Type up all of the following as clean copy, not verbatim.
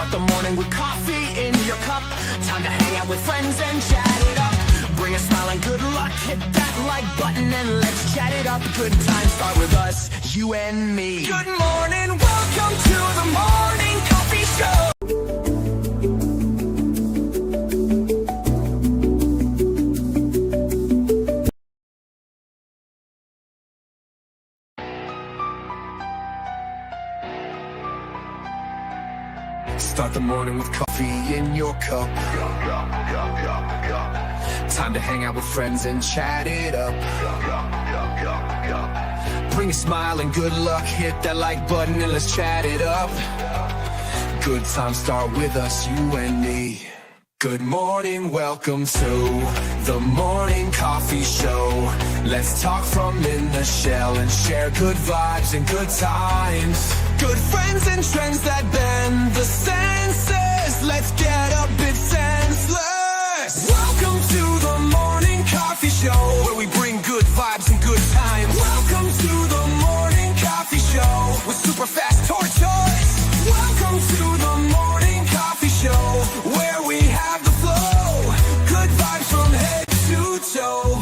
Start the morning with coffee in your cup. Time to hang out with friends and chat it up. Bring a smile and good luck. Hit that like button and let's chat it up. Good times start with us, you and me. Good morning, welcome to the morning coffee show. Start the morning with coffee in your cup. Time to hang out with friends and chat it up. Bring a smile and good luck. Hit that like button and let's chat it up. Good times start with us, you and me. Good morning, welcome to the morning coffee show. Let's talk from in the shell and share good vibes and good times. Good friends and trends that bend the senses. Let's get a bit senseless. Welcome to the morning coffee show, where we bring good vibes and good times. Welcome to the morning coffee show with Super Fast Tortoise. Welcome to the morning coffee show, where we have the flow. Good vibes from head to toe.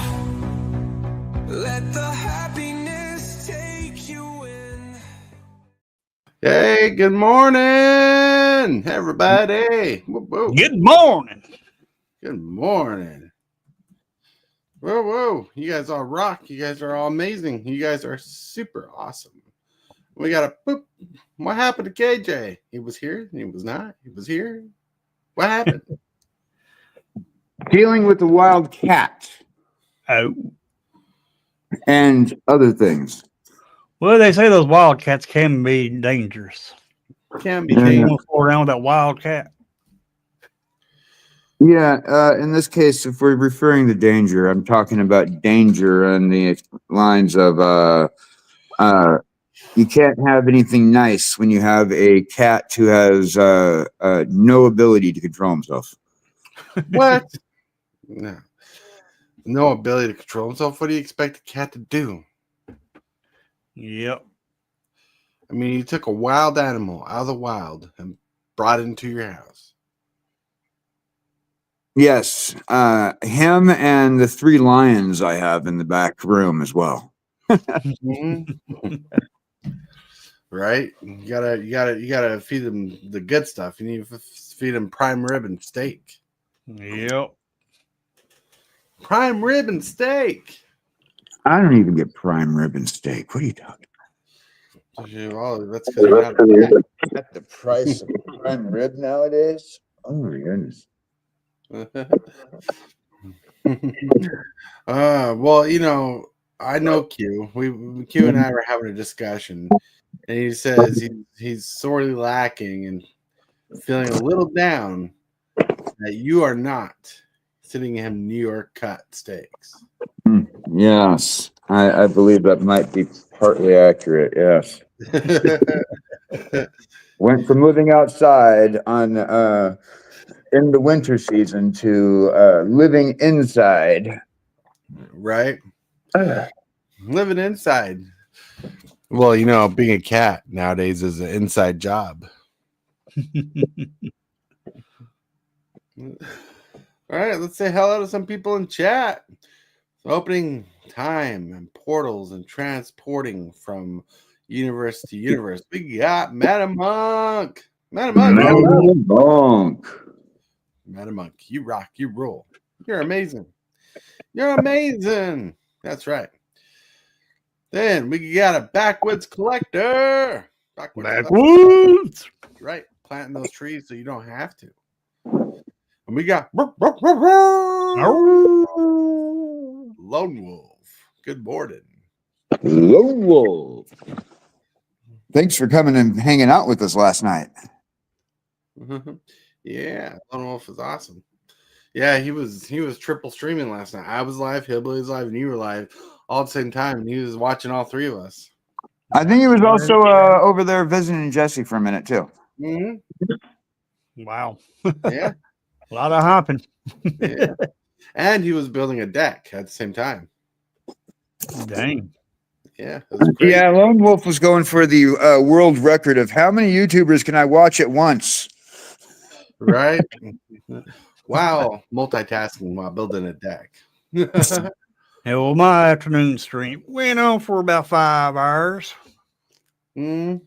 Let the happiness take you in. Hey, good morning, everybody. Whoa, whoa. Good morning. Good morning. Whoa, whoa. You guys all rock. You guys are all amazing. You guys are super awesome. We got a boop. What happened to KJ? He was here. He was not. He was here. What happened? Dealing with the wild cat Oh, and other things. well, they say those wildcats can be dangerous. Can't be Yeah. You dangerous. want to fall around with that wildcat? Yeah, in this case, if we're referring to danger, I'm talking about danger on the lines of you can't have anything nice when you have a cat who has no ability to control himself. What? No. No ability to control himself. What do you expect a cat to do? Yep. I mean, you took a wild animal out of the wild and brought it into your house. Yes, him and the 3 lions I have in the back room as well. Mhm. Right? You gotta feed them the good stuff. You need to feed them prime rib and steak. Yep. Prime rib and steak. I don't even get prime rib and steak. What are you talking Well, that's because you're not a cat. about? At the price of prime rib nowadays? Oh my goodness. Well, you know, I know Q. Q and I were having a discussion, and he says he's sorely lacking and feeling a little down that you are not sending him New York cut steaks. Yes, I believe that might be partly accurate. Yes. Went from moving outside on in the winter season to living inside. Right? Living inside. Well, you know, being a cat nowadays is an inside job. All right, let's say hello to some people in chat. Opening time and portals and transporting from universe to universe. We got Metamonk. Bonk. Metamonk, you rock, you rule. You're amazing. You're amazing. That's right. Then we got a backwoods collector. Backwoods. Right. Planting those trees so you don't have to. And we got Lone Wolf. Good morning. Lone Wolf. Thanks for coming and hanging out with us last night. Yeah, Lone Wolf is awesome. Yeah, he was triple streaming last night. I was live, Hillbilly's live, and you were live all at the same time. And he was watching all 3 of us. I think he was also over there visiting Jesse for a minute too. Mm-hmm. Wow. Yeah. A lot of hopping. Yeah. And he was building a deck at the same time. Dang. Yeah. It was great. Yeah, Lone Wolf was going for the world record of how many YouTubers can I watch at once. Right? Wow, multitasking while building a deck. Yeah, well, my afternoon stream went on for about 5 hours. You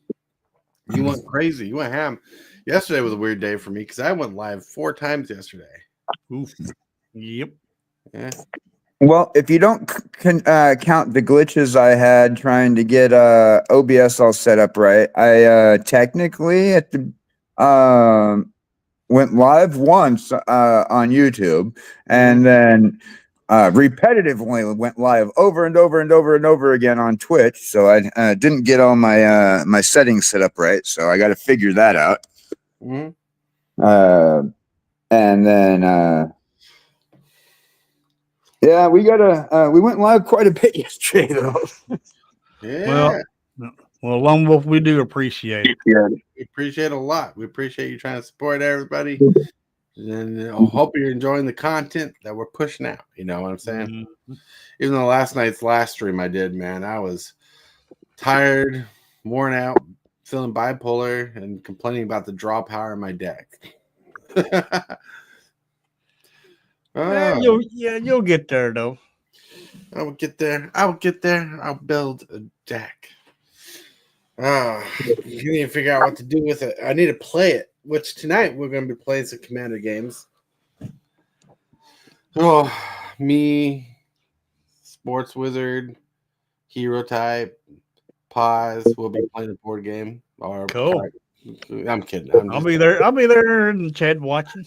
went crazy. You went ham. Yesterday was a weird day for me because I went live 4 times yesterday. Oof. Yep. Yeah. Well, if you don't count the glitches I had trying to get OBS all set up right, I technically went live once on YouTube, and then repetitively went live over and over and over and over again on Twitch. So I didn't get all my my settings set up right, so I got to figure that out. And then. Yeah, we went live quite a bit yesterday, though. Yeah. Well, Lone Wolf, we do appreciate it. Yeah. We appreciate it a lot. We appreciate you trying to support everybody. And I hope you're enjoying the content that we're pushing out. You know what I'm saying? Mm-hmm. Even though last stream I did, man, I was tired, worn out, feeling bipolar, and complaining about the draw power in my deck. You'll get there though. I will get there. I'll build a deck. You need to figure out what to do with it. I need to play it, which tonight we're going to be playing some Commander games. Oh, me, Sports Wizard, Hero Type, Pause. We'll be playing a board game. Cool. I'm kidding. I'll be there in the chat watching.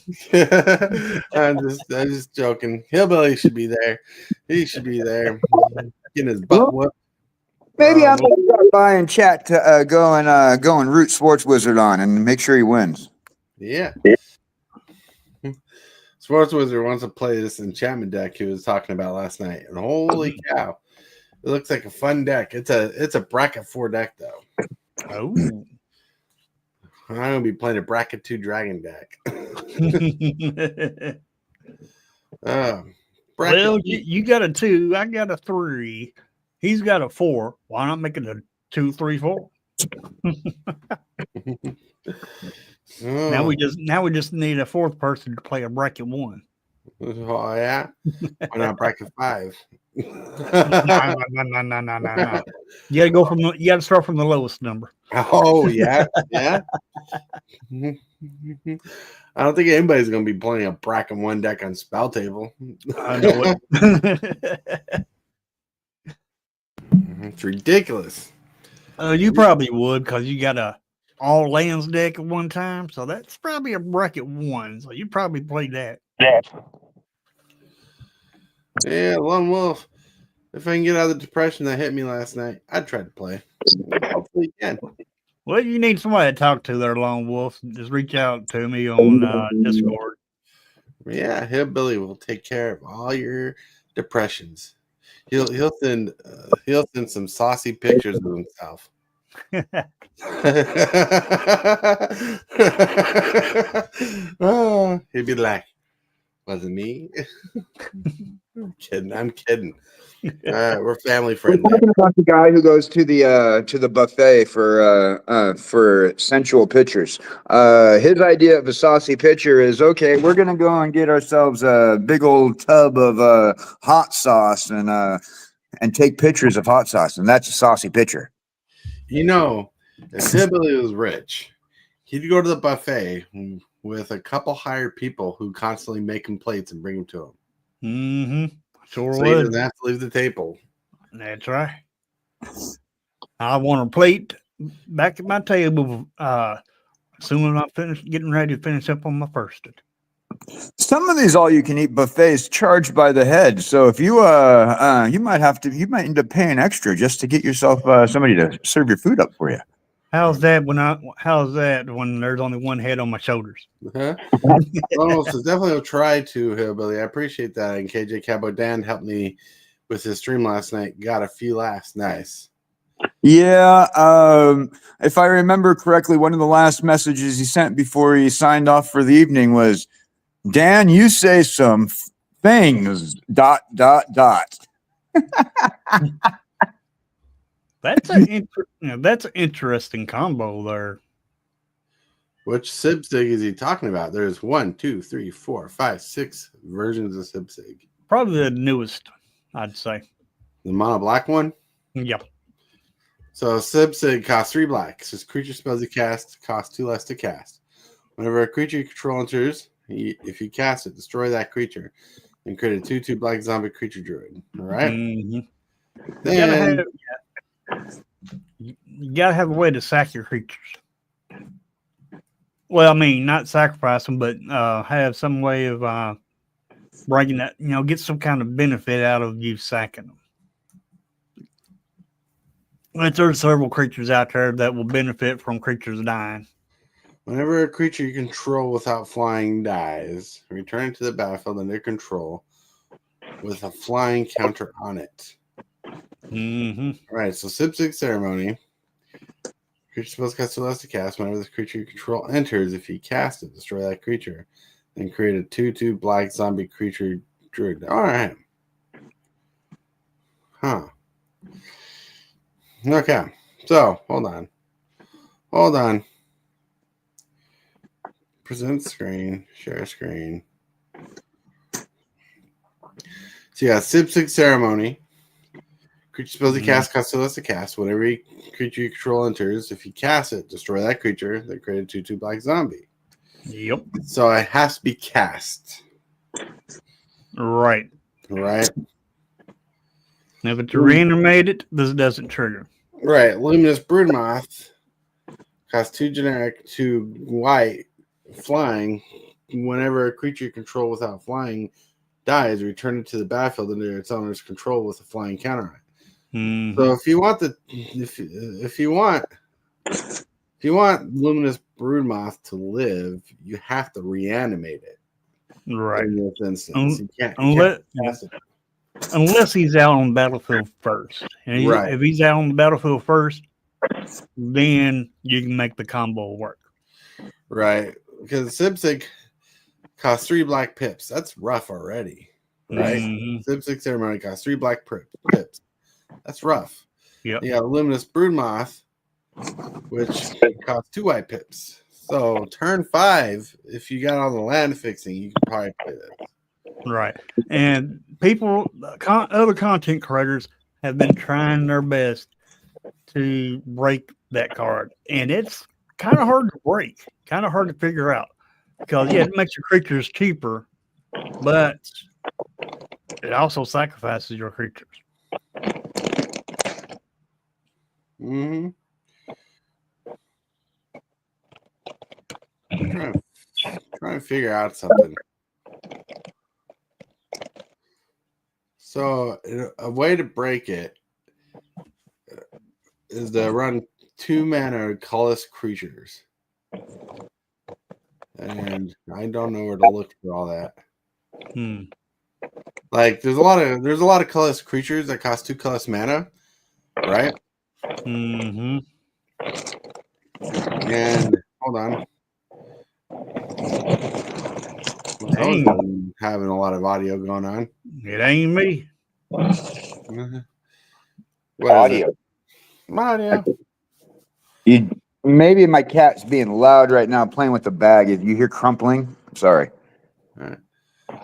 I'm just joking. Hillbilly should be there. He should be there. Getting his butt whooped. Maybe I'm gonna stop by and chat to go and root Sports Wizard on and make sure he wins. Yeah. Sports Wizard wants to play this enchantment deck he was talking about last night. And holy cow. It looks like a fun deck. It's a bracket 4 deck though. Oh. I'm gonna be playing a bracket 2 dragon deck. Well, you got a 2, I got a 3. He's got a 4. Why not make it a 2, 3, 4? Now we just need a 4th person to play a bracket 1. Oh yeah. Why not bracket 5? No. You gotta start from the lowest number. Oh yeah. I don't think anybody's gonna be playing a bracket 1 deck on Spell Table. I know it. It's ridiculous. You probably would because you got a all lands deck at one time, so that's probably a bracket 1. So you probably played that. Yeah, Lone Wolf. If I can get out of the depression that hit me last night, I'd try to play. Hopefully you can. Well, you need somebody to talk to there, Lone Wolf. Just reach out to me on Discord. Yeah, Hillbilly will take care of all your depressions. He'll send some saucy pictures of himself. Oh, he'd be like, "Was it me?" I'm kidding. We're family friendly. We're talking about the guy who goes to the buffet for sensual pictures. His idea of a saucy picture is, okay, we're gonna go and get ourselves a big old tub of hot sauce and take pictures of hot sauce, and that's a saucy picture. You know, if Hillbilly was rich, he'd go to the buffet with a couple hired people who constantly make him plates and bring them to him. Mm-hmm. Sure so would. He doesn't have to leave the table. That's right. I want a plate back at my table soon as I finish getting ready to finish up on my first. Some of these all-you-can-eat buffets charge by the head, so if you you might end up paying extra just to get yourself somebody to serve your food up for you. How's that when there's only one head on my shoulders? Well, so definitely a try to, Hillbilly. I appreciate that. And kjcowboydan helped me with his stream last night. Got a few laughs. Nice. Yeah. If I remember correctly, one of the last messages he sent before he signed off for the evening was, "Dan, you say some things, ... That's an interesting combo there. Which Sibsig is he talking about? There's 1, 2, 3, 4, 5, 6 versions of Sibsig. Probably the newest, I'd say. The mono black one? Yep. So Sibsig costs 3 black. Says creature spells you cast costs 2 less to cast. Whenever a creature you control enters, if you cast it, destroy that creature. And create a 2/2 black zombie creature druid. All right? Mm-hmm. Then You gotta have a way to sack your creatures. Well, I mean, not sacrifice them, but have some way of bringing that, get some kind of benefit out of you sacking them. But there's several creatures out there that will benefit from creatures dying. whenever a creature you control without flying dies, return it to the battlefield under control with a flying counter on it. Mm-hmm. All right, so Sibsig Ceremony. Creature spells cast 2 less to cast. Whenever the creature you control enters, if you cast it, destroy that creature. Then create a 2/2 black zombie creature druid. All right. Huh. Okay. So, hold on. Present screen. Share screen. So, yeah, Sibsig Ceremony. Creature spells you cast costs 2 less to cast. Whenever creature you control enters, if you cast it, destroy that creature. Then create a 2/2 black zombie. Yep. So it has to be cast. Right. Right? If it's reanimated, this doesn't trigger. Right. Luminous Broodmoth costs 2 generic, 2 white, flying. Whenever a creature you control without flying dies, return it to the battlefield under its owner's control with a flying counter on it. Mm-hmm. So if you want Luminous Broodmoth to live, you have to reanimate it. Right. In this instance, you can't cast it. Unless he's out on the battlefield first. And Right. If he's out on the battlefield first, then you can make the combo work. Right. Because Sibsig costs 3 black pips. That's rough already. Right? Mm-hmm. Sibsig Ceremony costs 3 black pips. That's rough. Yep. You got Luminous Broodmoth, which costs 2 white pips. So turn 5, if you got all the land fixing, you can probably play this. Right. And people, other content creators have been trying their best to break that card. And it's kind of hard to break, kind of hard to figure out. Because, yeah, it makes your creatures cheaper, but it also sacrifices your creatures. Mm-hmm. Trying to figure out something. So a way to break it is to run 2 mana colorless creatures, and I don't know where to look for all that. Like there's a lot of colorless creatures that cost 2 colorless mana, right? Mm-hmm. And hold on. I'm having a lot of audio going on. It ain't me. What Audio. Audio. Maybe my cat's being loud right now playing with the bag. If you hear crumpling, I'm sorry. All right.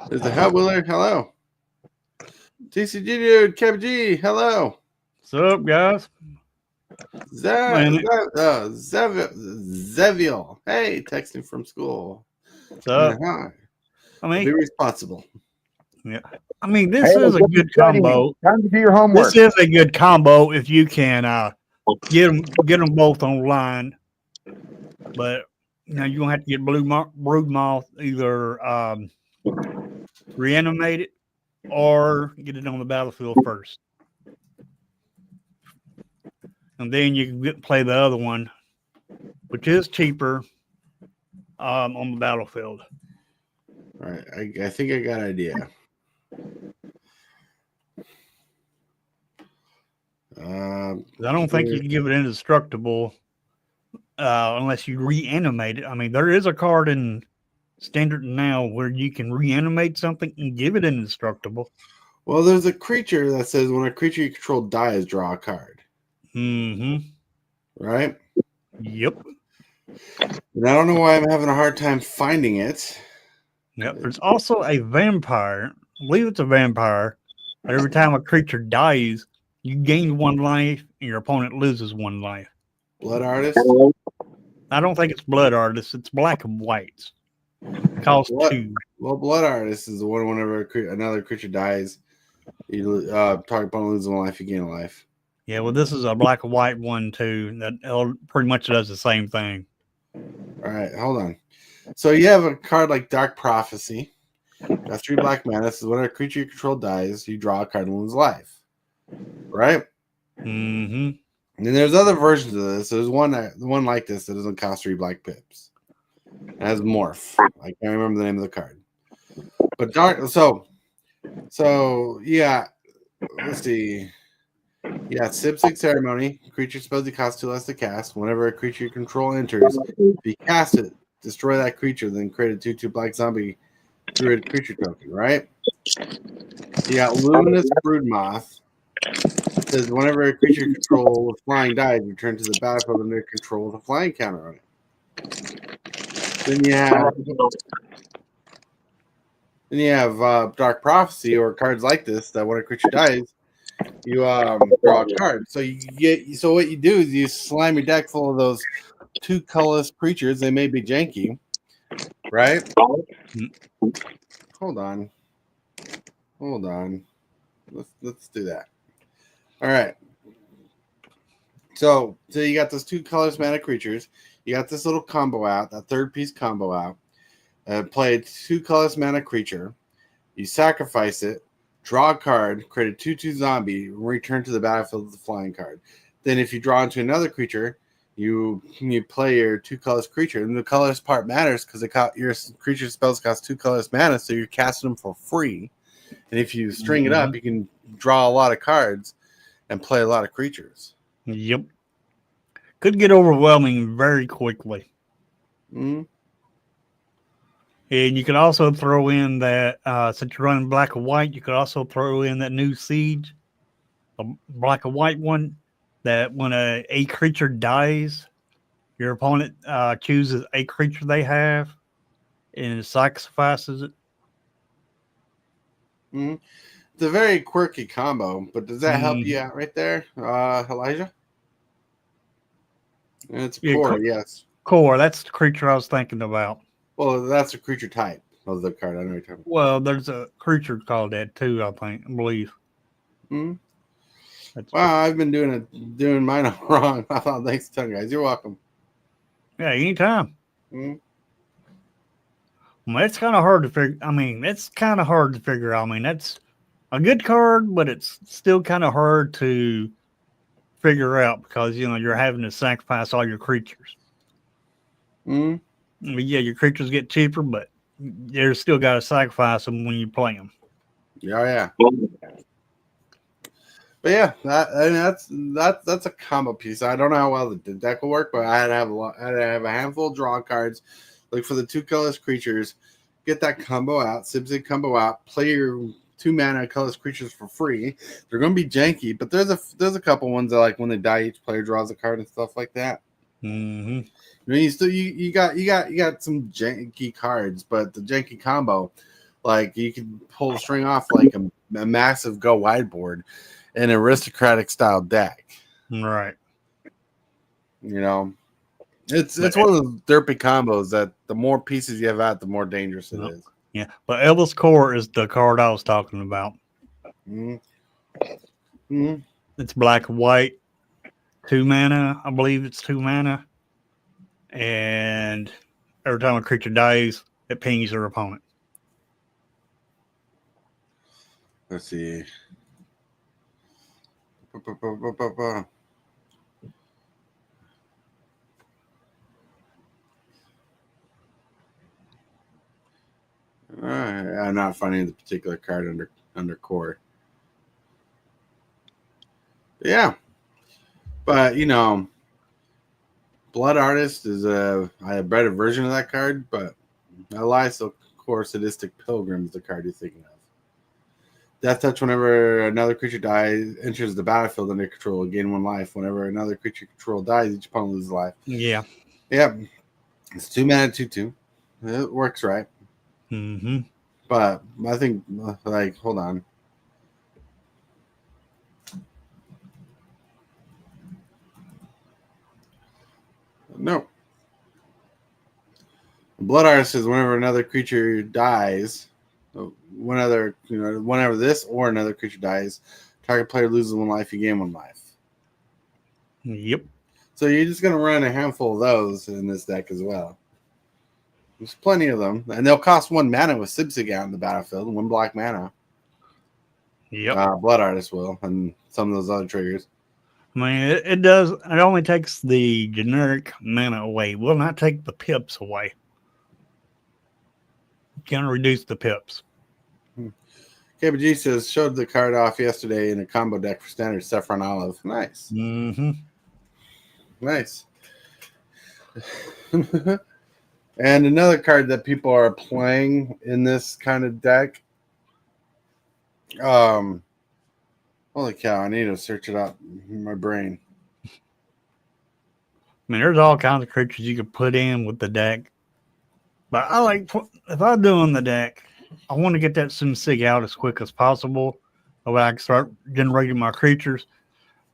There's the Hellwheeler. Hello. TCG dude. KBG. Hello. What's up, guys? Zeviel. Hey, texting from school. What's up? Hi. I mean, Be responsible. yeah. I mean, this is a good combo. Time to do your homework. This is a good combo if you can get them both online. But you're gonna have to get Broodmoth either reanimate it or get it on the battlefield first, and then you can play the other one, which is cheaper on the battlefield. All right. I think I got an idea. I don't think you can give it indestructible unless you reanimate it. I mean, there is a card in Standard now where you can reanimate something and give it indestructible. Well, there's a creature that says when a creature you control dies, draw a card. Mm-hmm. Right? Yep. And I don't know why I'm having a hard time finding it. Yep. There's also a vampire. I believe it's a vampire. But every time a creature dies, you gain 1 life and your opponent loses 1 life. Blood Artist? I don't think it's blood artists. It's black and whites. Cost 2. Well, Blood Artist is the one whenever another creature dies, you target opponent loses 1 life, you gain a life. Yeah, well, this is a black and white one too. That pretty much does the same thing. All right, hold on. So you have a card like Dark Prophecy. Got 3 black mana. This is when a creature you control dies, you draw a card and lose life. Right? Mm-hmm. And then there's other versions of this. There's one like this that doesn't cost 3 black pips. It has Morph. I can't remember the name of the card. But yeah. Let's see. Yeah, Sipsic Ceremony. Creature spells you cost 2 less to cast. Whenever a creature you control enters, if you cast it, destroy that creature, then create a 2/2 black zombie druid creature token, right? You got Luminous Broodmoth. It says whenever a creature you control with flying dies, return to the battlefield under control with a flying counter on it. Then you have Dark Prophecy or cards like this that when a creature dies, you draw a card. So what you do is you slime your deck full of those 2 colorless creatures. They may be janky, right? Hold on. Let's do that. All right. So you got those 2 colorless mana creatures. You got this little combo out, that 3rd piece combo out. Play a 2 colorless mana creature. You sacrifice it. Draw a card, create a 2/2 zombie, return to the battlefield with the flying card. Then if you draw into another creature, you play your 2 colorless creature. And the colorless part matters because your creature spells cost 2 colorless mana, so you're casting them for free. And if you string it up, you can draw a lot of cards and play a lot of creatures. Yep. Could get overwhelming very quickly. Mm-hmm. And you could also throw in that, since you're running black and white, you could also throw in that new Siege, a black and white one, that when a creature dies, your opponent chooses a creature they have and sacrifices it. Mm-hmm. It's a very quirky combo, but does that help you out right there, Elijah? And it's a core, yes. Core, that's the creature I was thinking about. Well, that's a creature type of the card. I know you're talking about. Well, there's a creature called that too, I believe. Mm-hmm. Wow, I've been doing mine wrong. Oh, thanks a ton, guys. You're welcome. Yeah, anytime. Mm-hmm. Well, it's kind of hard to figure. I mean, it's kind of hard to figure out. I mean, that's a good card, but it's still kind of hard to figure out because you're having to sacrifice all your creatures. Mm-hmm. Yeah, your creatures get cheaper, but you're still got to sacrifice them when you play them. Yeah. But yeah, that's a combo piece. I don't know how well the deck will work, but I had to have a handful of draw cards. Look for the 2 colorless creatures. Get that combo out, Sibzig combo out. Play your 2 mana colorless creatures for free. They're going to be janky, but there's a couple ones that like when they die, each player draws a card and stuff like that. Mm-hmm. I mean, you got some janky cards, but the janky combo, like you can pull the string off like a massive go wide board, an aristocratic style deck. Right. It's one of those derpy combos that the more pieces you have out, the more dangerous it is. Yeah, but Elvis Core is the card I was talking about. Mm-hmm. Mm-hmm. It's black and white, 2 mana. I believe it's 2 mana. And every time a creature dies, it pings their opponent. Let's see. I'm not finding the particular card under core. Yeah, but Blood Artist is I have better version of that card, but Elias Core Sadistic Pilgrim is the card you're thinking of. Death Touch, whenever another creature dies, enters the battlefield under control, gain 1 life. Whenever another creature control dies, each opponent loses life. Yeah. Yeah. It's 2 mana 2/2. It works right. Mm-hmm. But I think, like, hold on. No. Blood Artist is whenever another creature dies, whenever this or another creature dies, target player loses 1 life, you gain 1 life. Yep. So you're just going to run a handful of those in this deck as well. There's plenty of them. And they'll cost 1 mana with Sibsig out in the battlefield, 1 black mana. Yep. Blood Artist will, and some of those other triggers. I mean, it does. It only takes the generic mana away. Will not take the pips away. Can reduce the pips. KBG says, showed the card off yesterday in a combo deck for standard Saffron Olive. Nice. Mm-hmm. Nice. And another card that people are playing in this kind of deck. Holy cow, I need to search it up in my brain. I mean, there's all kinds of creatures you could put in with the deck. But I like, if I'm doing the deck, I want to get that Sibsig out as quick as possible. So I can start generating my creatures.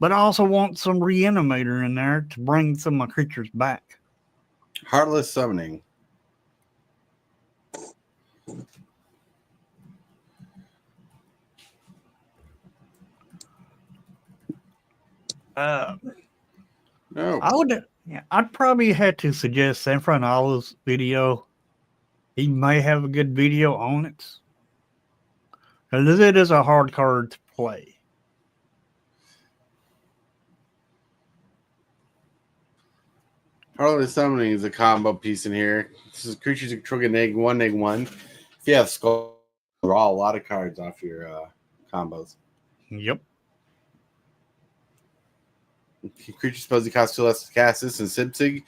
But I also want some Reanimator in there to bring some of my creatures back. Heartless Summoning. No. I'd probably had to suggest Saffron Olive's video. He may have a good video on it. Because it is a hard card to play. Heartless Summoning is a combo piece in here. This is creatures you control get -1/-1. If you have Skull, draw a lot of cards off your combos. Yep. Creatures supposedly cost 2 less to cast this, and Sibsig,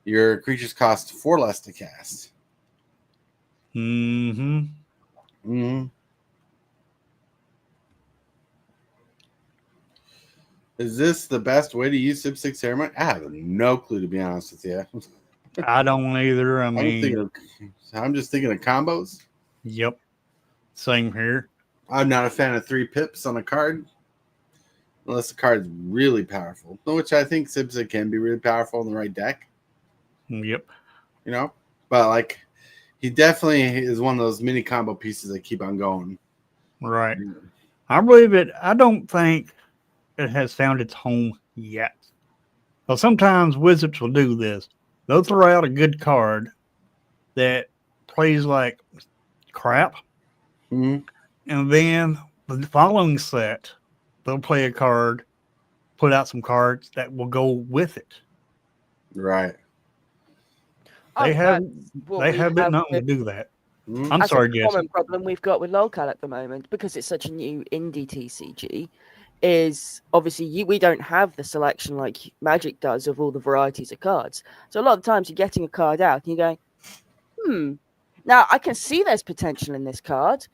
your creatures cost 4 less to cast. Mm-hmm. Mm-hmm. Is this the best way to use Sibsig Ceremony? I have no clue, to be honest with you. I don't either. I mean, I'm just thinking of combos. Yep. Same here. I'm not a fan of 3 pips on a card. Unless the card's really powerful. Which I think Sibsig can be really powerful in the right deck. Yep. You know? But, like, he definitely is one of those mini combo pieces that keep on going. Right. I believe it. I don't think it has found its home yet. Well, sometimes Wizards will do this. They'll throw out a good card that plays like crap. Mm-hmm. And then the following set, they'll play a card, put out some cards that will go with it. Right. They have been known to do that. Mm-hmm. I'm sorry, Jesse. Common problem we've got with LOLCAL at the moment, because it's such a new indie TCG, is obviously we don't have the selection like Magic does of all the varieties of cards. So a lot of times you're getting a card out and you're going, now I can see there's potential in this card,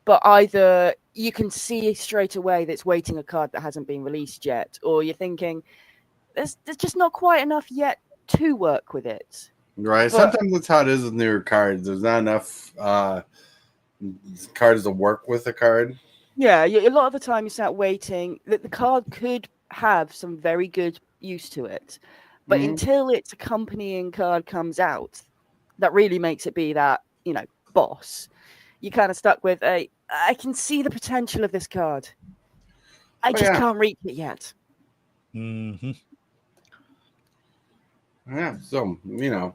but either you can see straight away that it's waiting a card that hasn't been released yet, or you're thinking there's just not quite enough yet to work with it. Right. Sometimes that's how it is with newer cards. There's not enough cards to work with a card. Yeah, a lot of the time you start waiting. That the card could have some very good use to it, but until its accompanying card comes out, that really makes it be that, boss. You're kind of stuck with I can see the potential of this card. I just can't reach it yet. Mm-hmm. Yeah, so, and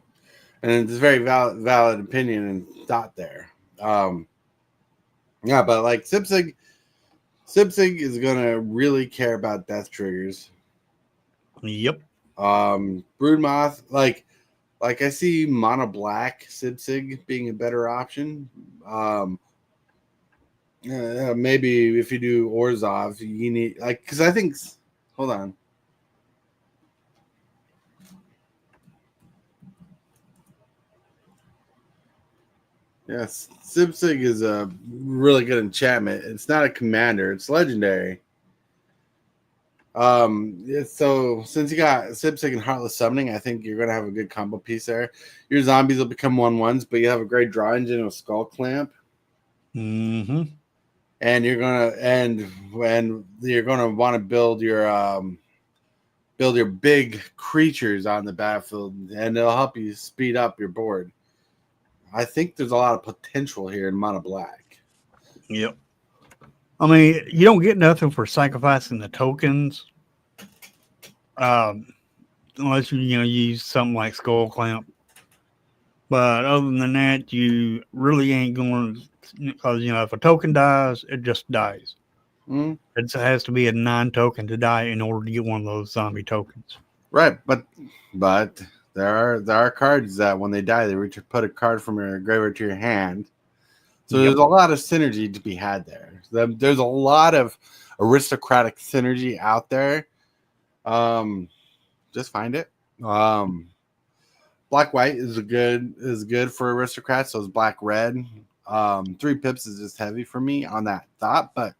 it's a very valid opinion and thought there. Yeah, but like Sibsig is gonna really care about death triggers. Yep. Broodmoth, like I see mono black Sibsig being a better option. Maybe if you do Orzhov, you need because I think. Hold on. Yes, Sibsig is a really good enchantment. It's not a commander; it's legendary. So since you got Sipsig and Heartless Summoning, I think you're gonna have a good combo piece there. Your zombies will become 1/1s, but you have a great draw engine with Skull Clamp, Mm-hmm. and you're gonna want to build your big creatures on the battlefield, and it'll help you speed up your board. I think there's a lot of potential here in Mono Black. Yep. I mean, you don't get nothing for sacrificing the tokens, unless you use something like Skull Clamp. But other than that, you really ain't going to, because if a token dies, it just dies. Mm. It has to be a non-token to die in order to get one of those zombie tokens. Right, but there are cards that when they die, they put a card from your graveyard to your hand. So there's a lot of synergy to be had there. There's a lot of aristocratic synergy out there. Just find it. Black white is good for aristocrats. So is black red. 3 pips is just heavy for me on that thought, but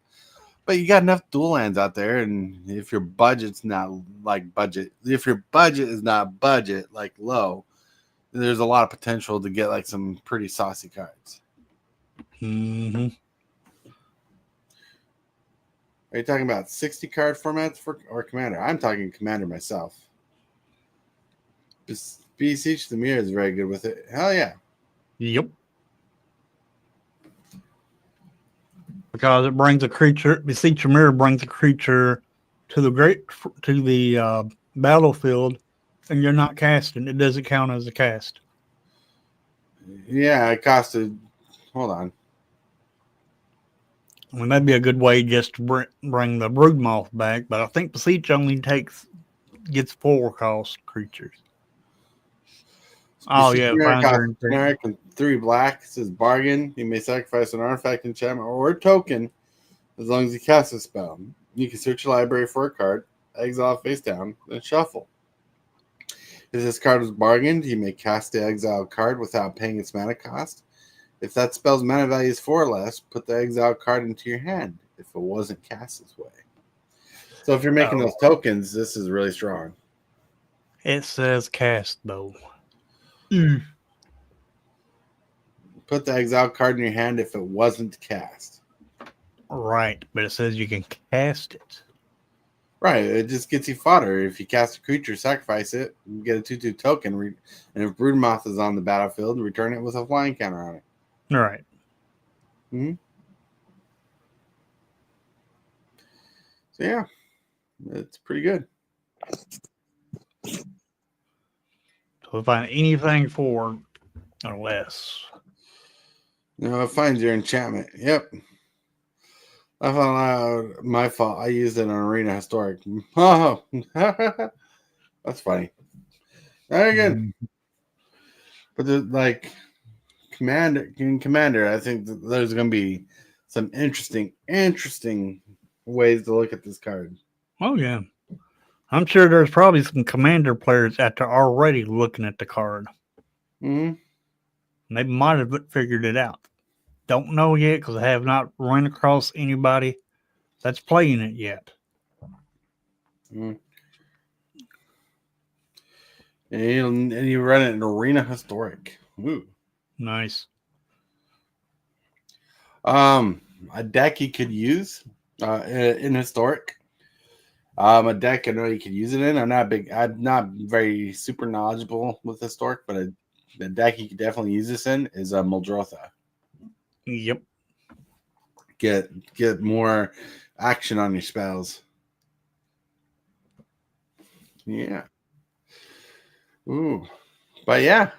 you got enough dual lands out there, and if your budget's not like budget, if your budget is not budget like low, there's a lot of potential to get like some pretty saucy cards. Mm-hmm. Are you talking about 60 card formats or Commander? I'm talking Commander myself. Beseech the Mirror is very good with it. Hell yeah. Yep. Because it brings a creature, Beseech the Mirror brings a creature to the battlefield, and you're not casting. It doesn't count as a cast. Yeah, it costed. Hold on. I mean, that'd be a good way just to bring the Broodmoth back, but I think Beseech only gets 4 cost creatures. Oh, yeah. Generic and 3 black. It says bargain. You may sacrifice an artifact, enchantment, or a token as long as you cast a spell. You can search your library for a card, exile face down, then shuffle. If this card was bargained, you may cast the exiled card without paying its mana cost. If that spell's mana value is 4 or less, put the exiled card into your hand if it wasn't cast this way. So if you're making those tokens, this is really strong. It says cast, though. Put the exiled card in your hand if it wasn't cast. Right, but it says you can cast it. Right, it just gets you fodder. If you cast a creature, sacrifice it, you get a 2/2 token, and if Broodmoth is on the battlefield, return it with a flying counter on it. All right. Mm-hmm. So yeah, it's pretty good. So find anything 4 or less. No, it finds your enchantment. Yep. I found out my fault. I used it on Arena Historic. Oh, that's funny. Very good. But like Commander, I think that there's going to be some interesting ways to look at this card. Oh yeah, I'm sure there's probably some Commander players out there already looking at the card. Mm-hmm. They might have figured it out. Don't know yet because I have not run across anybody that's playing it yet. Mm. And you run it in Arena Historic. Ooh. Nice. A deck you could use in Historic. A deck I know you could use it in. I'm not very super knowledgeable with Historic, but the deck you could definitely use this in is Muldrotha. Yep. Get more action on your spells. Yeah. Ooh. But yeah.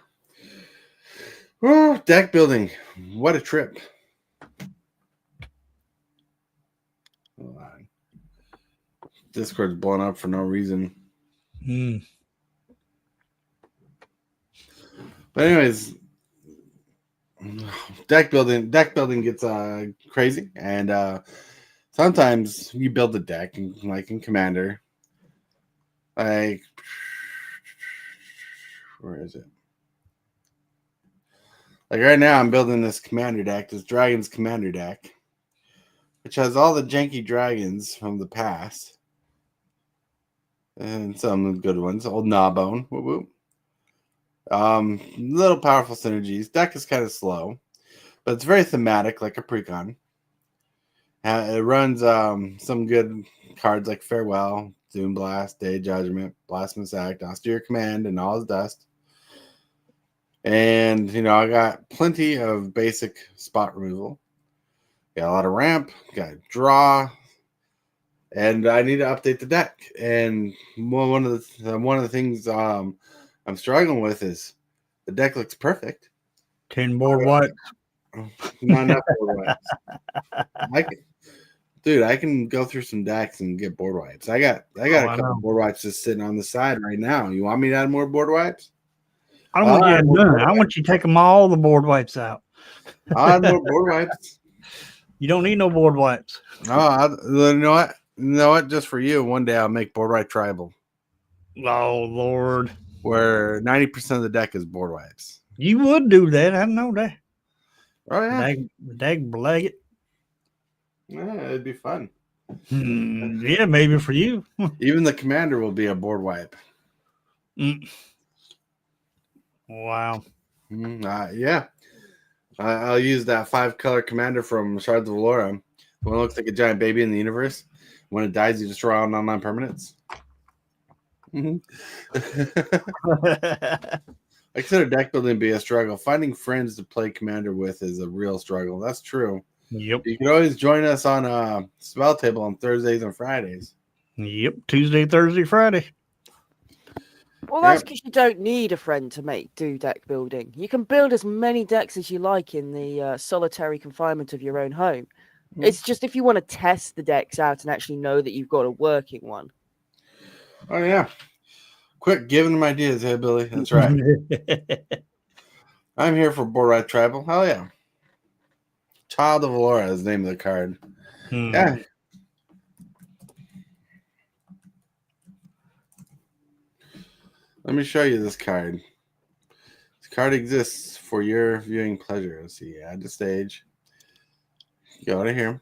Ooh, deck building. What a trip. Discord's blown up for no reason. But anyways, deck building gets crazy, and sometimes you build a deck, like in Commander. Like, where is it? Like right now, I'm building this Commander deck, this Dragons Commander deck, which has all the janky dragons from the past. and some good ones. Old Gnawbone. Whoop, whoop. Little powerful synergies. Deck is kind of slow, but it's very thematic, like a precon. It runs some good cards like Farewell, Doom Blast, Day Judgment, Blasphemous Act, Austere Command, and All Is Dust. And, I got plenty of basic spot removal. Got a lot of ramp, got draw, and I need to update the deck. And one of the things I'm struggling with is the deck looks perfect. 10 board wipes. Not enough board wipes. I can go through some decks and get board wipes. I got a couple board wipes just sitting on the side right now. You want me to add more board wipes? I don't want you to add none. I want you to take them all the board wipes out. I'll add more board wipes. You don't need no board wipes. Oh, you know what? Just for you, one day I'll make board wipe tribal. Oh, Lord. Where 90% of the deck is board wipes. You would do that. I know that. Oh, yeah. Dag blag it. Yeah, it'd be fun. Yeah, maybe for you. Even the commander will be a board wipe. Wow. Yeah. I'll use that 5-color commander from Shards of Valora. One looks like a giant baby in the universe. When it dies, you just draw out online permanents. I consider deck building to be a struggle. Finding friends to play commander with is a real struggle. That's true. Yep. You can always join us on Spell Table on Thursdays and Fridays. Yep. Tuesday, Thursday, Friday. Well, that's because you don't need a friend to do deck building. You can build as many decks as you like in the solitary confinement of your own home. It's just if you want to test the decks out and actually know that you've got a working one. Oh, yeah. Quit giving them ideas, hey, Billy. That's right. I'm here for Board Ride Tribal. Hell yeah. Child of Valora is the name of the card. Yeah. Let me show you this card. This card exists for your viewing pleasure. Let's see. Add to stage. Go to here.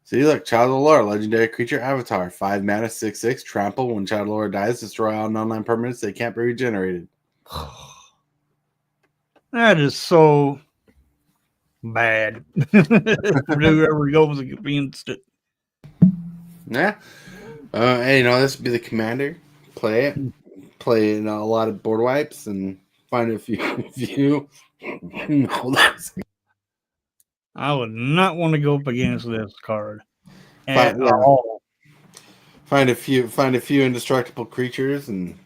See, look, Child of Valora, legendary creature avatar. 5 mana, 6/6, trample. When Child of Valora dies, destroy all non-land permanents. They can't be regenerated. That is so bad. Whoever goes against it. Yeah. Hey, this would be the commander. Play it. Play in a lot of board wipes and find a few. Hold on a second. I would not want to go up against this card at all. Find a few indestructible creatures and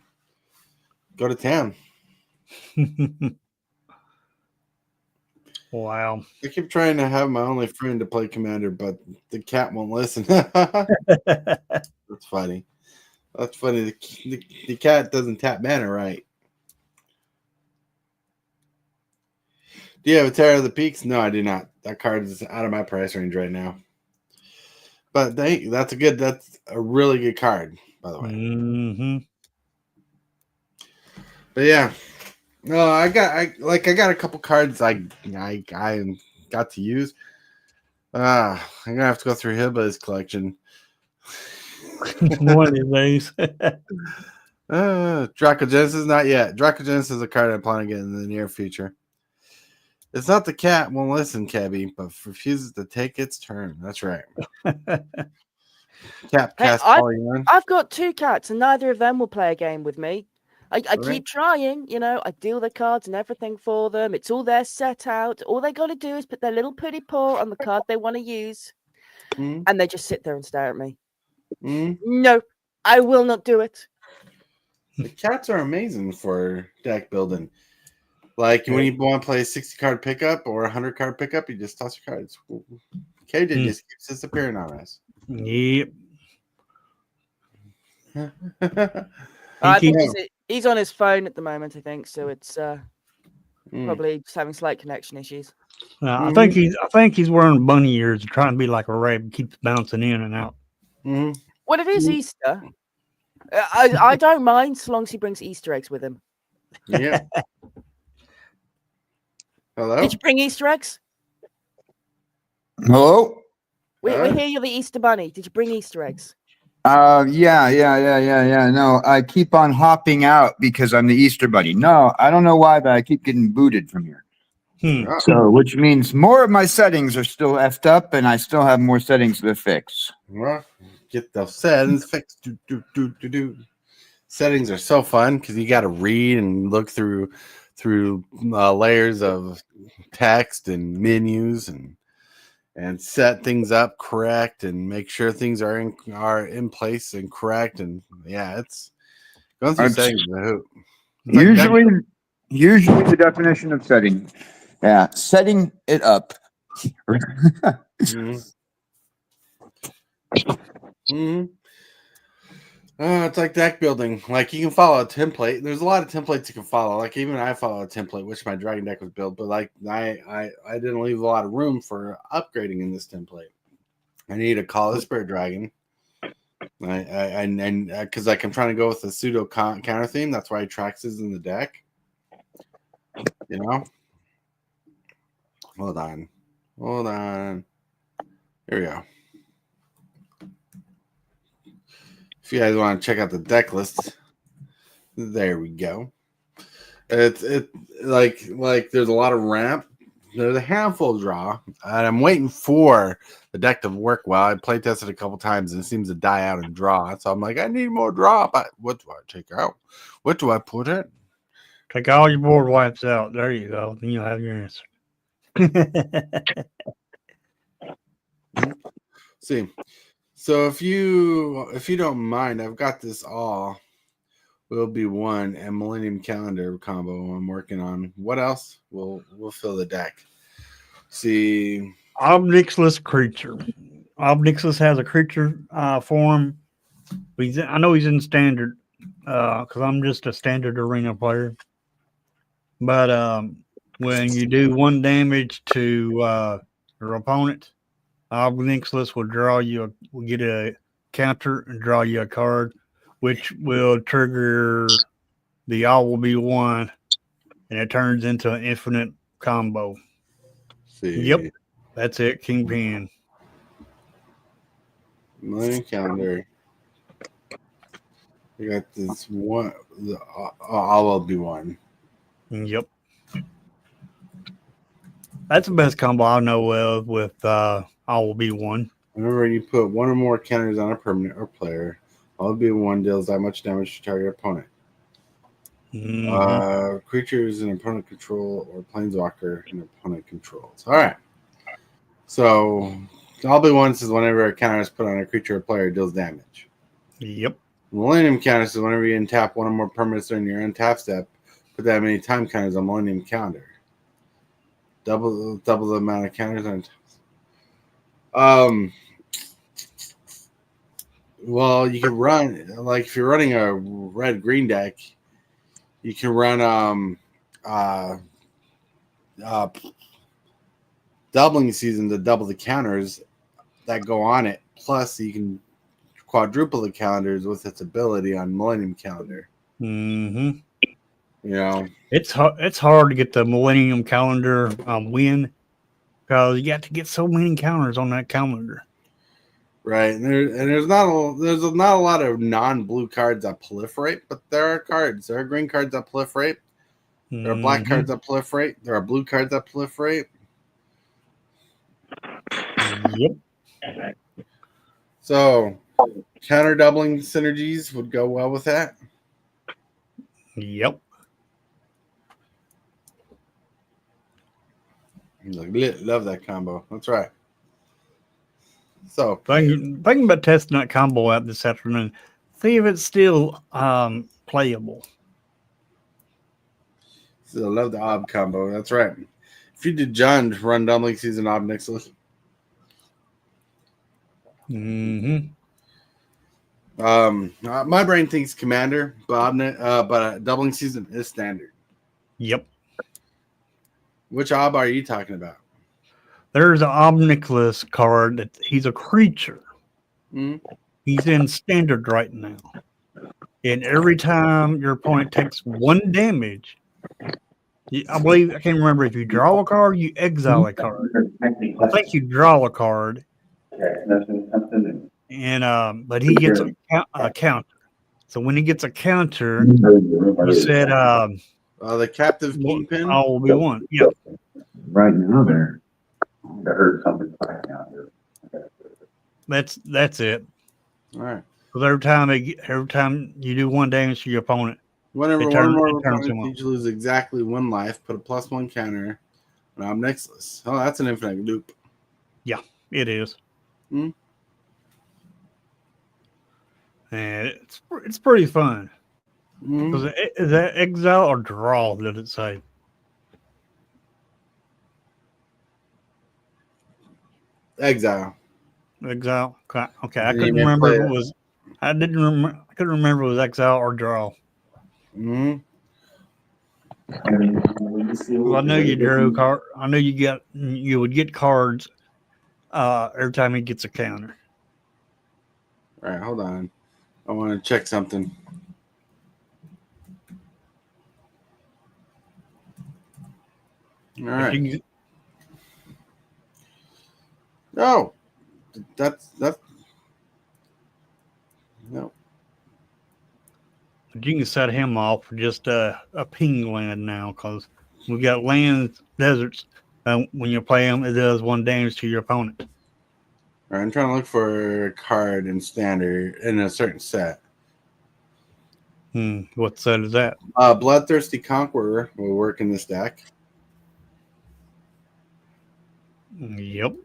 go to town. Wow. I keep trying to have my only friend to play commander, but the cat won't listen. That's funny. That's funny. The cat doesn't tap mana right. Do you have a Terror of the Peaks? No, I do not. That card is out of my price range right now. But that's a really good card, by the way. Mm-hmm. But yeah. No, I got a couple cards I got to use. I'm gonna have to go through Hillbilly's collection. One of these days. Dracogenesis, not yet. Dracogenesis is a card I plan on getting in the near future. It's not the cat won't listen, Cabby, but refuses to take its turn. That's right. Cat cast Polygon. I've got 2 cats, and neither of them will play a game with me. I keep trying, I deal the cards and everything for them. It's all there set out. All they got to do is put their little pretty paw on the card they want to use, and they just sit there and stare at me. No, I will not do it. The cats are amazing for deck building. Like when you want to play a 60-card pickup or a 100-card pickup, you just toss your cards. KJ just keeps disappearing on us. Yep. I think he's on his phone at the moment, I think, so it's probably just having slight connection issues. I think he's wearing bunny ears and trying to be like a rabbit, keeps bouncing in and out. Well, it is Easter. I don't mind so long as he brings Easter eggs with him. Yeah. Hello? Did you bring Easter eggs? Hello? We hear you're the Easter bunny. Did you bring Easter eggs? Yeah. No, I keep on hopping out because I'm the Easter Bunny. No, I don't know why, but I keep getting booted from here. So, which means more of my settings are still effed up, and I still have more settings to fix. Well, get those settings fixed. Do. Settings are so fun because you got to read and look through layers of text and menus and set things up correct and make sure things are in place and correct. And yeah, it's going through settings. Usually the definition of setting. Yeah, setting it up. Mm-hmm. It's like deck building. Like you can follow a template. There's a lot of templates you can follow. Like even I follow a template, which my dragon deck was built, but like I didn't leave a lot of room for upgrading in this template. I need to call a spirit dragon. And because like I'm trying to go with the pseudo counter theme. That's why Trax is in the deck. You know. Hold on. Here we go. If you guys want to check out the deck list, there we go. It's like there's a lot of ramp. There's a handful draw, and I'm waiting for the deck to work well. I play tested a couple times, and it seems to die out and draw. So I'm like, I need more draw. But what do I take out? What do I put in? Take all your board wipes out. There you go. Then you'll have your answer. See. So if you don't mind, I've got this all will be one and Millennium Calendar combo I'm working on. What else? We'll fill the deck. See, Obnixless creature. Obnixless has a creature form. I know he's in standard because I'm just a standard arena player. But when you do 1 damage to your opponent, Obnixless will get a counter and draw you a card, which will trigger the all will be 1, and it turns into an infinite combo. see. Yep, that's it, Kingpin. Millennium Calendar. You got this one. All will be 1. Yep. That's the best combo I know of with all will be 1. Whenever you put 1 or more counters on a permanent or player, all will be 1 deals that much damage to target opponent. Mm-hmm. Creatures in opponent control or planeswalker in opponent controls. All right. So all be 1 says whenever a counter is put on a creature or player, it deals damage. Yep. Millennium counter says whenever you untap 1 or more permanents during your untap step, put that many time counters on Millennium calendar. Double the amount of counters on well, you can run like if you're running a red green deck, you can run doubling season to double the counters that go on it. Plus, you can quadruple the calendars with its ability on Millennium Calendar. Mm-hmm. You know, it's hard to get the Millennium Calendar win because you got to get so many counters on that calendar. right? And there's not a lot of non-blue cards that proliferate, but there are cards. There are green cards that proliferate. There are black cards that proliferate. There are blue cards that proliferate. Yep. So, counter doubling synergies would go well with that. Yep. Love that combo. That's right. So, thinking about testing that combo out this afternoon. See if it's still playable. So I love the Ob combo. That's right. If you did John run doubling season Ob Nixless. Mm-hmm. My brain thinks Commander, but doubling season is standard. Yep. Which Ob are you talking about? There's an Obnixless card that he's a creature. Mm-hmm. He's in standard right now. And every time your opponent takes 1 damage, I can't remember if you draw a card, you exile a card. I think you draw a card. and but he gets a counter. So when he gets a counter, you said The captive kingpin. all will be one. Yeah, Right now, they're I heard something right now. that's it. All right. Because every time you do one damage to your opponent, Whenever it one turns more him opponent, off. each lose exactly 1 life. Put a +1 counter on Obnixilus. Oh, that's an infinite loop. Yeah, it is. Hmm. And it's pretty fun. Mhm. Because is that exile or draw? Did it say? Exile. Exile. Okay. I And you couldn't may remember play if it it. was. I didn't remember. I couldn't remember if it was exile or draw. Mm-hmm. I mean, when you see Well, I know you drew card. I know you would get cards every time he gets a counter. All right, hold on. I want to check something. All right. No, that's no. But you can set him off for just a ping land now because we got lands, deserts. When you play them, it does 1 damage to your opponent. All right, I'm trying to look for a card in standard in a certain set. What set is that? Bloodthirsty Conqueror will work in this deck. Yep.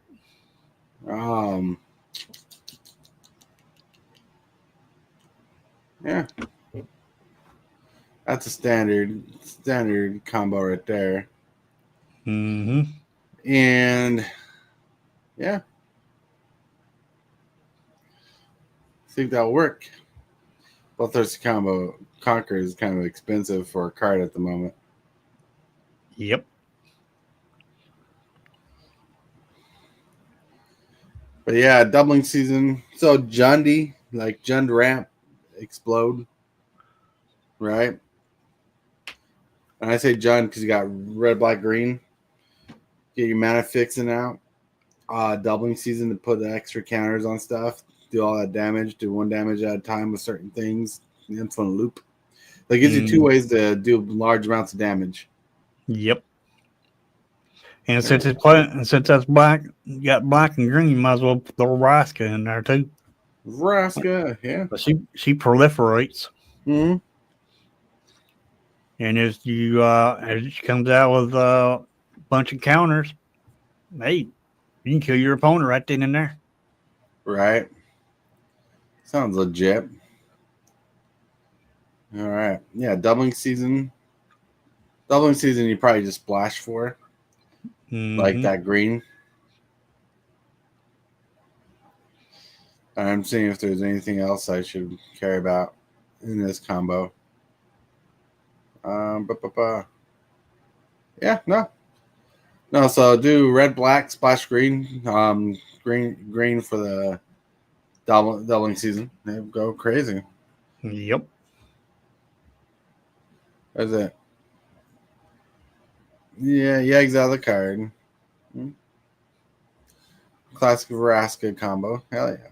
Yeah. That's a standard combo right there. Mm-hmm. And yeah. I think that'll work. Bloodthirsty Conqueror is kind of expensive for a card at the moment. Yep. But yeah, doubling season. So Jundi, like Jund Ramp, explode. Right? And I say Jund because you got red, black, green. Get your mana fixing out. Doubling season to put the extra counters on stuff. Do all that damage. Do 1 damage at a time with certain things. It's on a loop. That gives you 2 ways to do large amounts of damage. Yep. And since that's black, you got black and green, you might as well throw Raska in there too. Vraska, yeah. But she proliferates. Mm-hmm. And as she comes out with a bunch of counters, hey, you can kill your opponent right then and there. Right. Sounds legit. All right. Yeah, doubling season. Doubling season you probably just splash for. Like that green. I'm seeing if there's anything else I should care about in this combo. Yeah, no. So do red, black, splash green, green for the doubling season. They go crazy. Yep. That's it. Yeah, you exile the card. Classic Vraska combo. Hell yeah.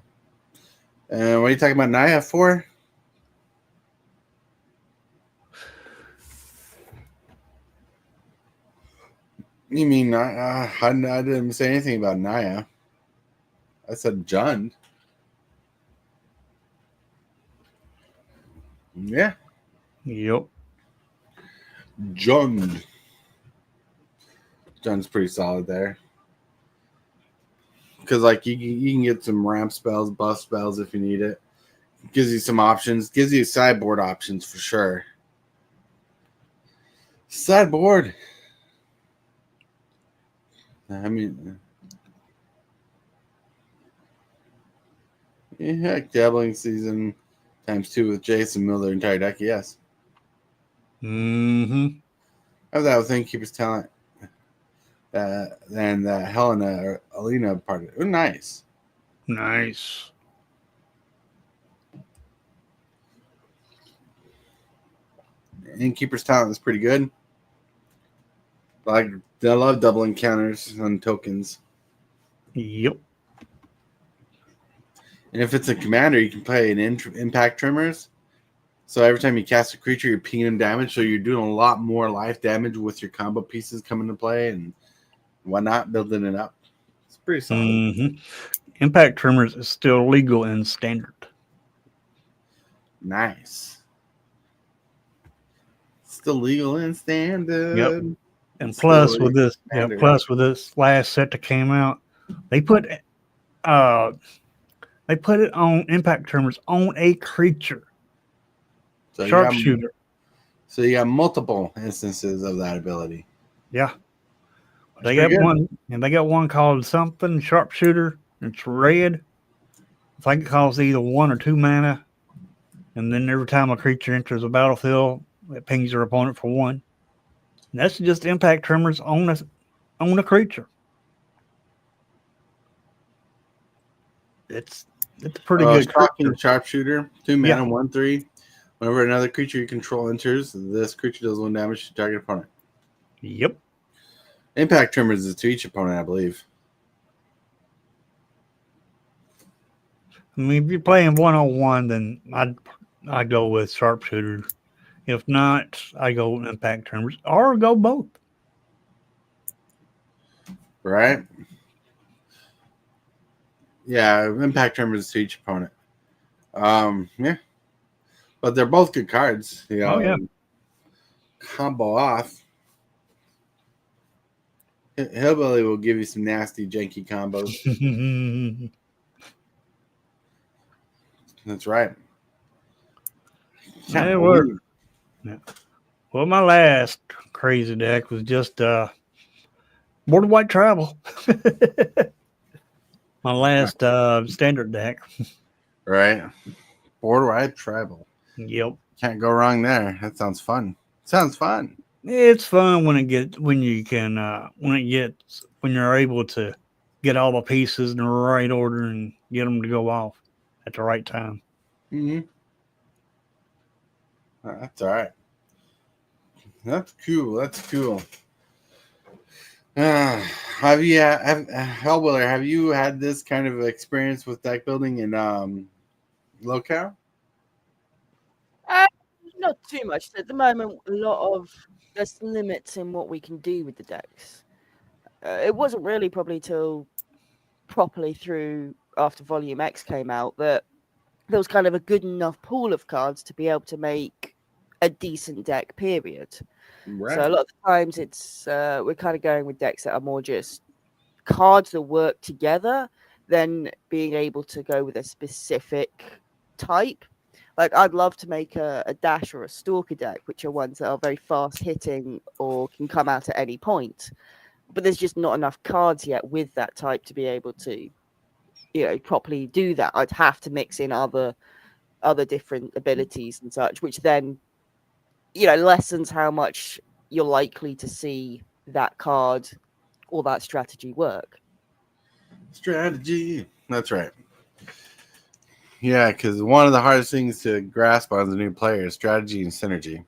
And what are you talking about? Naya for? You mean I didn't say anything about Naya. I said Jund. Yeah. Yep. Jund. Jund's pretty solid there. Because like you can get some ramp spells, buff spells if you need it. Gives you some options. Gives you sideboard options for sure. Sideboard. I mean, yeah, doubling season ×2 with Jason Miller entire deck. Yes. Mm-hmm. How's that with Innkeeper's Talent? And Helena or Alina part of it. Oh, nice. Nice. Innkeeper's Talent is pretty good. Like I love doubling counters on tokens. Yep. And if it's a commander, you can play an impact trimmers. So every time you cast a creature, you're pinging them damage. So you're doing a lot more life damage with your combo pieces coming to play and whatnot, building it up. It's pretty solid. Mm-hmm. Impact Tremors is still legal in standard. Nice. Still legal in standard. Yep. And Still plus legal with this, in standard. plus with this last set that came out, they put it on Impact Tremors on a creature. So Sharpshooter. So you got multiple instances of that ability. Yeah. That's They got pretty good. one, and they got one called something Sharpshooter. It's red. I think it costs either 1 or 2 mana. And then every time a creature enters a battlefield, it pings your opponent for 1. And that's just Impact Tremors on a creature. It's a pretty good Shocking Sharpshooter, 2 mana, Yeah. 1/3. Whenever another creature you control enters, this creature deals 1 damage to target opponent. Yep. Impact Trimmers is to each opponent, I believe. I mean, if you're playing 1-on-1, then I'd go with Sharpshooter. If not, I go with Impact Tremors or go both. Right? Yeah, Impact Trimmers is to each opponent. Yeah. But they're both good cards. You know, Oh, yeah. Combo off. Hillbilly will give you some nasty, janky combos. That's right. Yeah, it worked. Yeah. Well, my last crazy deck was just Border White Travel. My last standard deck. Right. Border White Tribal. Yep. Can't go wrong there. That sounds fun. Sounds fun. It's fun when you're able to get all the pieces in the right order and get them to go off at the right time. Mm-hmm. That's all right. That's cool. That's cool. Hellwheeler, have you had this kind of experience with deck building in locale? Not too much. At the moment, there's limits in what we can do with the decks. It wasn't really probably till properly through after Volume X came out that there was kind of a good enough pool of cards to be able to make a decent deck, period. Right. So a lot of the times it's we're kind of going with decks that are more just cards that work together than being able to go with a specific type. Like I'd love to make a dash or a stalker deck, which are ones that are very fast hitting or can come out at any point. But there's just not enough cards yet with that type to be able to, properly do that. I'd have to mix in other different abilities and such, which then, lessens how much you're likely to see that card or that strategy work. Strategy. That's right. Yeah, because one of the hardest things to grasp on as a new player is strategy and synergy.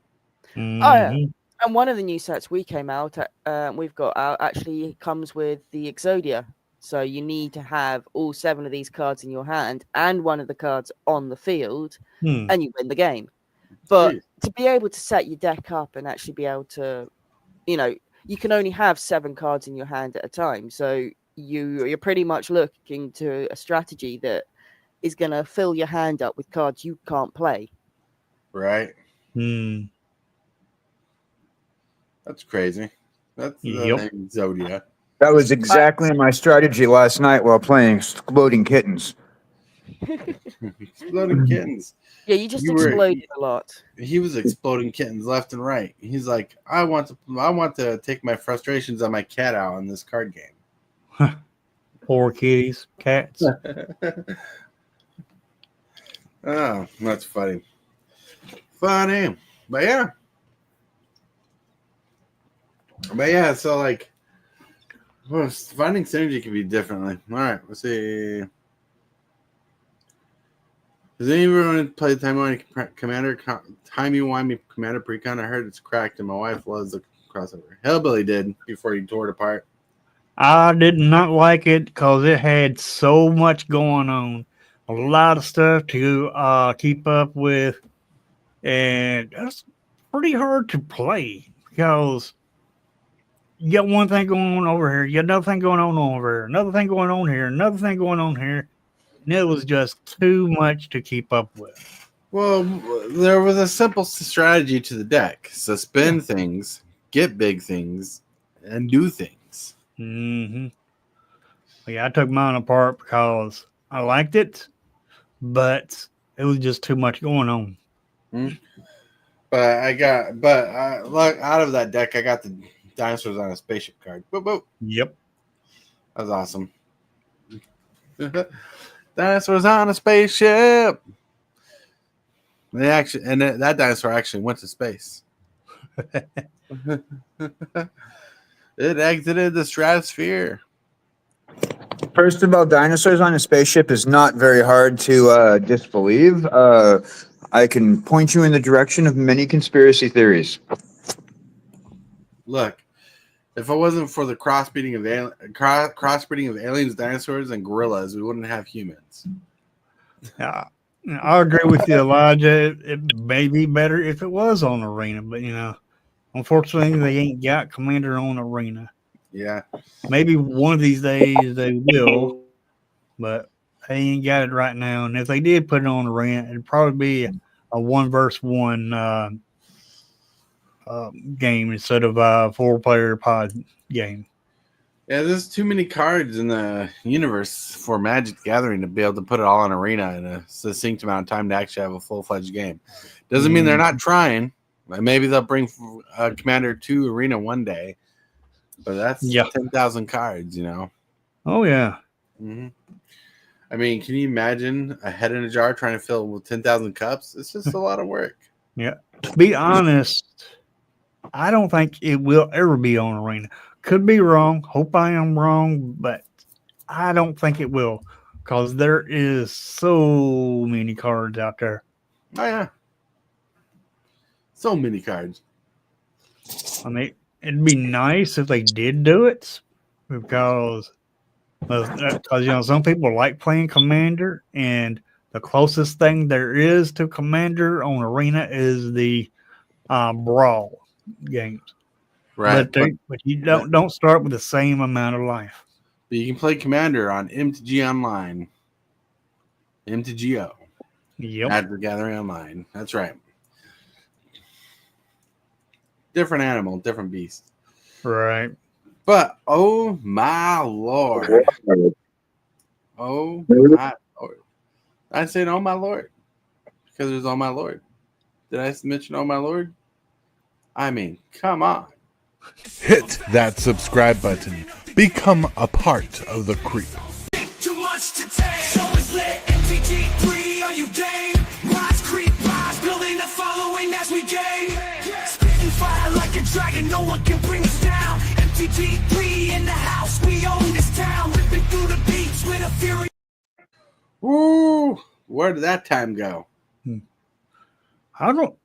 Mm-hmm. Oh, yeah. And one of the new sets we've got out actually comes with the Exodia. So you need to have all 7 of these cards in your hand and one of the cards on the field, and you win the game. But to be able to set your deck up and actually be able to, you can only have 7 cards in your hand at a time. So you're pretty much looking to a strategy that is going to fill your hand up with cards you can't play. Right. That's crazy. That's the Exodia. That was exactly my strategy last night while playing Exploding Kittens. Exploding kittens. Yeah, you exploded a lot. He was exploding kittens left and right. He's like, I want to take my frustrations on my cat out in this card game. Poor kitties, cats. Oh, that's funny. Funny. But yeah, so like, finding synergy can be differently. All right, let's see. Does anyone play Timey-Wimey Commander Precon? I heard it's cracked, and my wife loves the crossover. Hellbilly did before he tore it apart. I did not like it because it had so much going on. a lot of stuff to keep up with, and it's pretty hard to play because you got one thing going on over here, you got another thing going on over here, another thing going on here, another thing going on here, and it was just too much to keep up with. Well, there was a simple strategy to the deck: suspend things, get big things, and do things. Mm-hmm. Yeah, I took mine apart because I liked it, but it was just too much going on. But out of that deck, I got the dinosaurs on a spaceship card. Boop, boop. Yep. That was awesome. Dinosaurs on a spaceship. That dinosaur actually went to space. It exited the stratosphere. First of all, dinosaurs on a spaceship is not very hard to disbelieve. I can point you in the direction of many conspiracy theories. Look, if it wasn't for the crossbreeding of aliens, dinosaurs, and gorillas, we wouldn't have humans. I agree with you, Elijah. It may be better if it was on Arena, but unfortunately, they ain't got Commander on Arena. Yeah. Maybe one of these days they will, but they ain't got it right now. And if they did put it on Arena, it'd probably be a 1-versus-1 game instead of a 4-player pod game. Yeah, there's too many cards in the universe for Magic the Gathering to be able to put it all on Arena in a succinct amount of time to actually have a full-fledged game. Doesn't mean they're not trying. Maybe they'll bring Commander to Arena one day, but that's 10,000 cards, Oh, yeah. Mm-hmm. I mean, can you imagine a head in a jar trying to fill with 10,000 cups? It's just a lot of work. Yeah. To be honest, I don't think it will ever be on Arena. Could be wrong. Hope I am wrong, but I don't think it will because there is so many cards out there. Oh, yeah. So many cards. I mean, it'd be nice if they did do it because some people like playing Commander, and the closest thing there is to Commander on Arena is the Brawl games. Right. But you don't start with the same amount of life. But you can play Commander on MTG Online. MTGO. Yep. Magic the Gathering Online. That's right. Different animal, different beast. Right. But, oh my Lord. Oh my Lord. I said, oh my Lord. Because there's oh my Lord. Did I mention oh my Lord? I mean, come on. Hit that subscribe button. Become a part of the creep. Too much to take. So it's lit. MTG3, are you game? Rise, creep, rise, building a following as we gain. Spitting fire like a dragon, no one can bring us down. MTG3 in the house, we own this town. Ripping through the beats with a fury. Woo! Where did that time go? I don't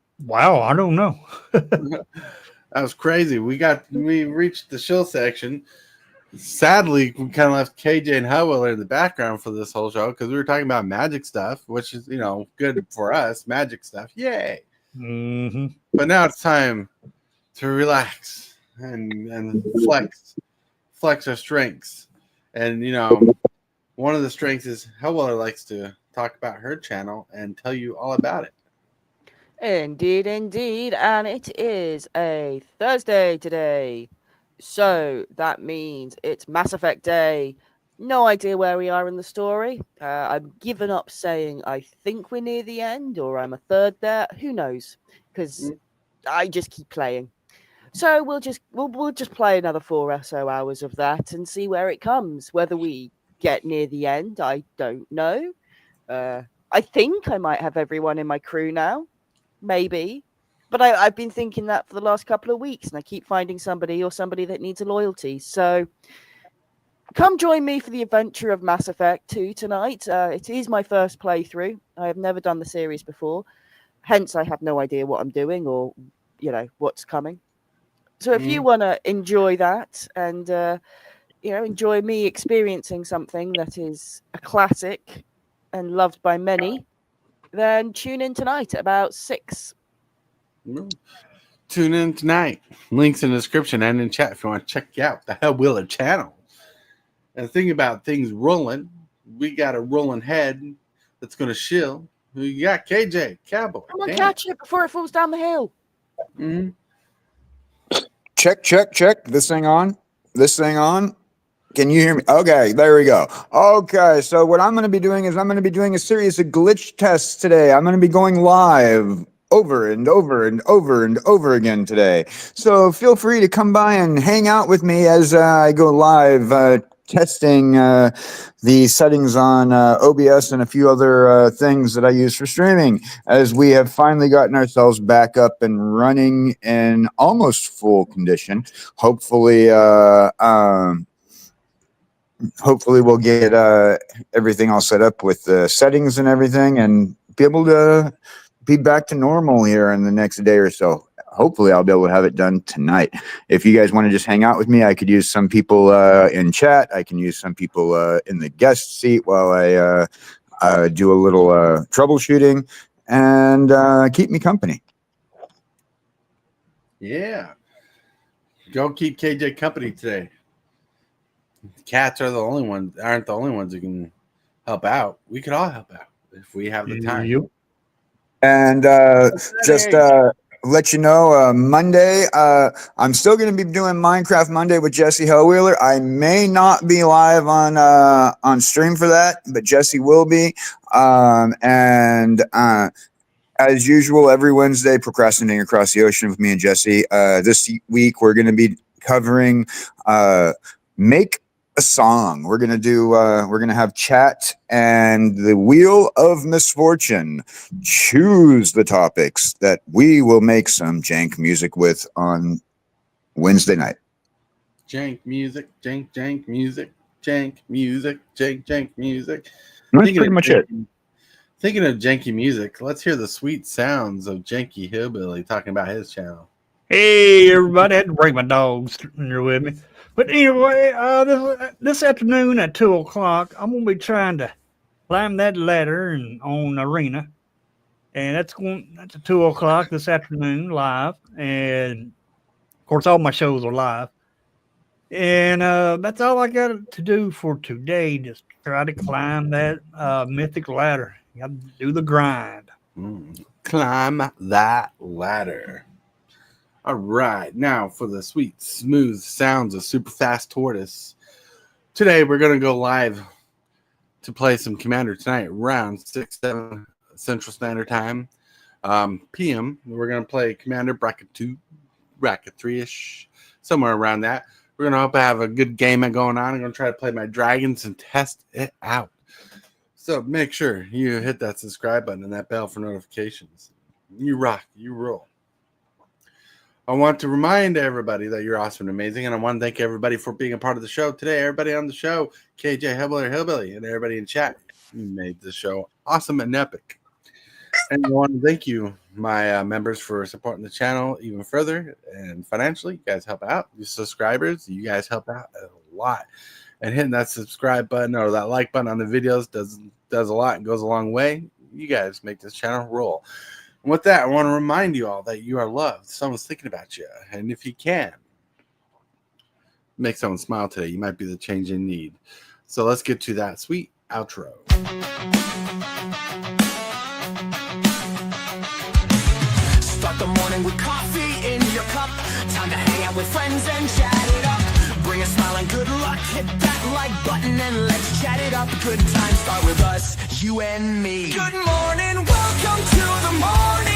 know. That was crazy. We reached the shill section. Sadly, we kind of left KJ and Hellwheeler in the background for this whole show because we were talking about Magic stuff, which is good for us. Magic stuff, yay! Mm-hmm. But now it's time to relax and flex our strengths. And one of the strengths is Hellwheeler likes to talk about her channel and tell you all about it. Indeed, and it is a Thursday today. So that means it's Mass Effect Day. No idea where we are in the story. I've given up saying I think we're near the end or I'm a third there. Who knows? Because I just keep playing. So we'll just play another 4 or so hours of that and see where it comes. Whether we get near the end, I don't know. I think I might have everyone in my crew now. Maybe. But I've been thinking that for the last couple of weeks, and I keep finding somebody that needs a loyalty. So come join me for the adventure of Mass Effect 2 tonight. It is my first playthrough. I have never done the series before. Hence, I have no idea what I'm doing or, what's coming. So if you want to enjoy that and, enjoy me experiencing something that is a classic and loved by many, then tune in tonight at about 6. Tune in tonight. Links in the description and in chat if you want to check out the Hellwheeler channel. And think about things rolling. We got a rolling head that's going to shill. You got KJ, Cowboy. Come on, catch it before it falls down the hill. Mm-hmm. Check. This thing on? Can you hear me? Okay, there we go. Okay, so what I'm going to be doing is I'm going to be doing a series of glitch tests today. I'm going to be going live over and over again today. So feel free to come by and hang out with me as I go live testing the settings on OBS and a few other things that I use for streaming, as we have finally gotten ourselves back up and running in almost full condition. Hopefully we'll get everything all set up with the settings and everything and be able to be back to normal here in the next day or so. Hopefully I'll be able to have it done tonight. If you guys want to just hang out with me, I could use some people in chat. I can use some people in the guest seat while I do a little troubleshooting and keep me company. Yeah. Go keep KJ company today. Cats are aren't the only ones who can help out. We could all help out if we have the time. Yep. And just let you know, Monday, I'm still going to be doing Minecraft Monday with Jesse Hellwheeler. I may not be live on stream for that, but Jesse will be. As usual, every Wednesday, procrastinating across the ocean with me and Jesse. This week, we're going to be covering Make a Song. We're going to have chat and the Wheel of Misfortune. Choose the topics that we will make some jank music with on Wednesday night. Jank music, jank music, jank music, jank music. That's pretty much it. Thinking of janky music, let's hear the sweet sounds of Janky Hillbilly talking about his channel. Hey, everybody. I had to bring my dogs here with me. But anyway, this afternoon at 2 o'clock, I'm going to be trying to climb that ladder on Arena. And that's at 2 o'clock this afternoon live. And, of course, all my shows are live. And that's all I got to do for today, just try to climb that mythic ladder. You got to do the grind. Climb that ladder. All right, now for the sweet, smooth sounds of Super Fast Tortoise. Today, we're going to go live to play some Commander tonight around 6, 7 Central Standard Time. PM, we're going to play Commander Bracket 2, Bracket 3-ish, somewhere around that. We're going to hope I have a good game going on. I'm going to try to play my dragons and test it out. So make sure you hit that subscribe button and that bell for notifications. You rock, you roll. I want to remind everybody that you're awesome and amazing, and I want to thank everybody for being a part of the show today. Everybody on the show, KJ, Hillbilly, and everybody in chat, you made the show awesome and epic. And I want to thank you, my members, for supporting the channel even further and financially. You guys help out. You subscribers, you guys help out a lot. And hitting that subscribe button or that like button on the videos does a lot and goes a long way. You guys make this channel roll. And with that, I want to remind you all that you are loved. Someone's thinking about you. And if you can, make someone smile today. You might be the change in need. So let's get to that sweet outro. Start the morning with coffee in your cup. Time to hang out with friends and chat it up. Bring a smile and good luck. Hit that like button and let's chat it up. Good times start with us, you and me. Good morning, welcome to the morning.